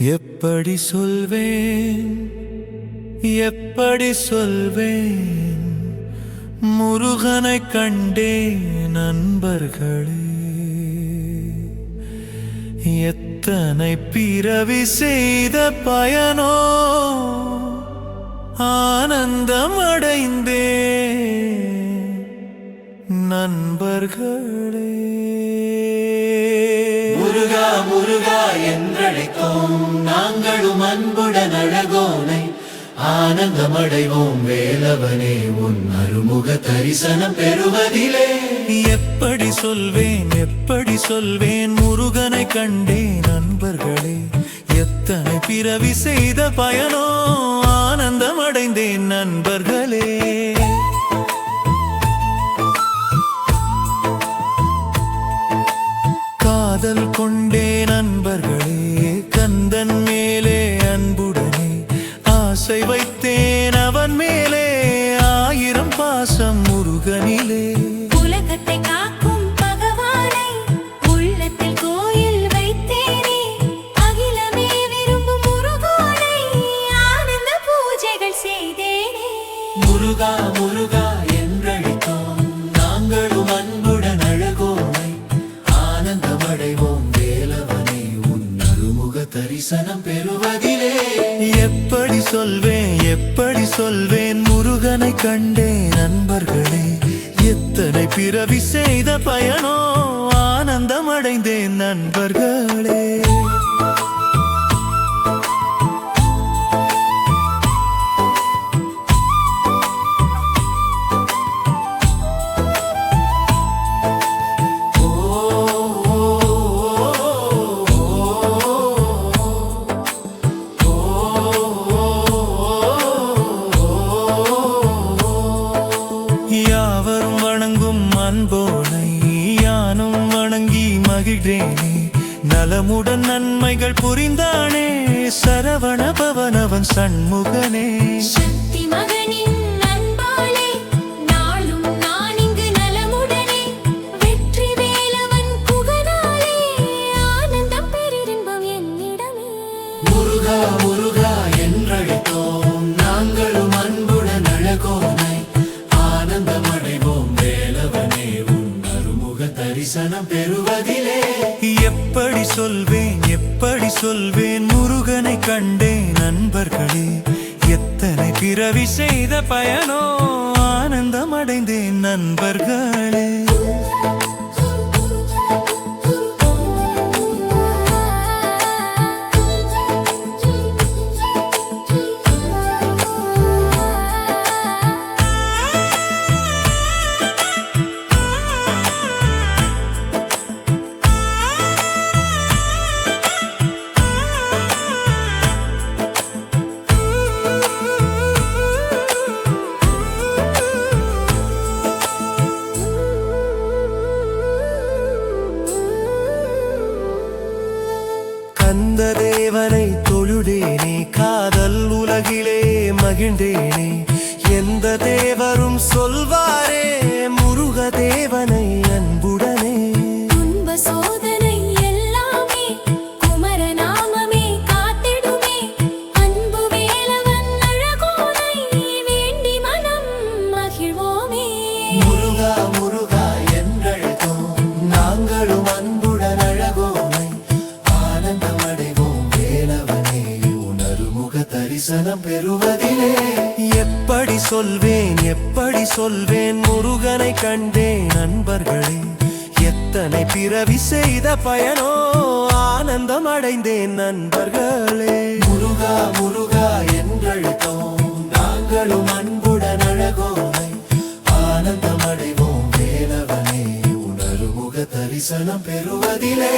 எப்படி சொல்வேன் எப்படி சொல்வேன் முருகனை கண்டே நண்பர்களே எத்தனை பிறவி செய்த பயனோ ஆனந்தம் அடைந்தே நண்பர்களே முருகா முருகா என்றழைத்தோம் நாங்களும் அன்புடன் அழகோனை ஆனந்தமடைவோம் வேலவனே உன் அருமுக தரிசனம் பெறுவதிலே எப்படி சொல்வேன் முருகனை கண்டே நண்பர்களே எத்தனை பிறவி செய்த பயனோ ஆனந்தம் அடைந்தேன் நண்பர்களே காதல் கொண்டே நண்பர்களே கந்தன் மேலே அன்புடனே ஆசை வைத்தேன் அவன் மேலே ஆயிரம் பாசம் முருகனிலே உலகத்தை காக்கும் பகவானை உள்ளத்தில் கோயில் வைத்தேனே அகிலமே விரும்பும் முருகனை ஆனந்த பூஜைகள் செய்தேனே முருகா முருகா என்றழைத்தோம் நாங்களும் அன்புடன் அழகோனை ஆனந்தமடைவோம் வேலவனே உன் அருமுக தரிசனம் பெறுவதிலே எப்படி சொல்வேன் முருகனை கண்டே நண்பர்களே எத்தனை பிறவி செய்த பயனோ ஆனந்தம் அடைந்தேன் நண்பர்களே யாவரும் வணங்கும் அன்போனை யானும் வணங்கி மகிழ்ந்தேனே நலமுடன் நன்மைகள் புரிந்தானே சரவண பவனவன் சண்முகனே சக்தி மகனின் அன்பாலே நாளும் நான் இங்கு நலமுடனே வெற்றி வேலவன் புகழாலே ஆனந்தம் பெரின்பம் என்னிடமே முருகா முருகா என்றழைத்தோம் நாங்களும் அன்புடன் அழகோனை ஆனந்தமடைவோம் வேலவனே உன் அருமுக தரிசனம் பெறுவதிலே எப்படி சொல்வேன் முருகனை கண்டே நண்பர்களே எத்தனை பிறவி செய்த பயனோ ஆனந்தம் அடைந்தேன் நண்பர்களே கந்த தேவனை தொழுதேனே காதல் உலகிலே மகிழ்ந்தேனே எந்த தேவரும் சொல்வாரே முருக தேவனை அன்புடனே துன்ப சோதனை எல்லாமே குமரநாமமே காத்திடுமே அன்பு வேலவன் அழகோனை வேண்டி மனம் மகிழ்வோமே முருகா முருகா என்றழைத்தோம் நாங்களும் அன்புடன் அழகோனை ஆனந்தமடைவோம் வேலவனே உன் அருமுக தரிசனம் பெறுவதிலே எப்படி சொல்வேன் முருகனை கண்டே நண்பர்களே எத்தனை பிறவி செய்த பயனோ ஆனந்தம் அடைந்தேன் நண்பர்களே முருகா முருகா என்றழைத்தோம் நாங்களும் அன்புடன் அழகோனை ஆனந்தமடைவோம் வேலவனே உன் அருமுக தரிசனம் பெறுவதிலே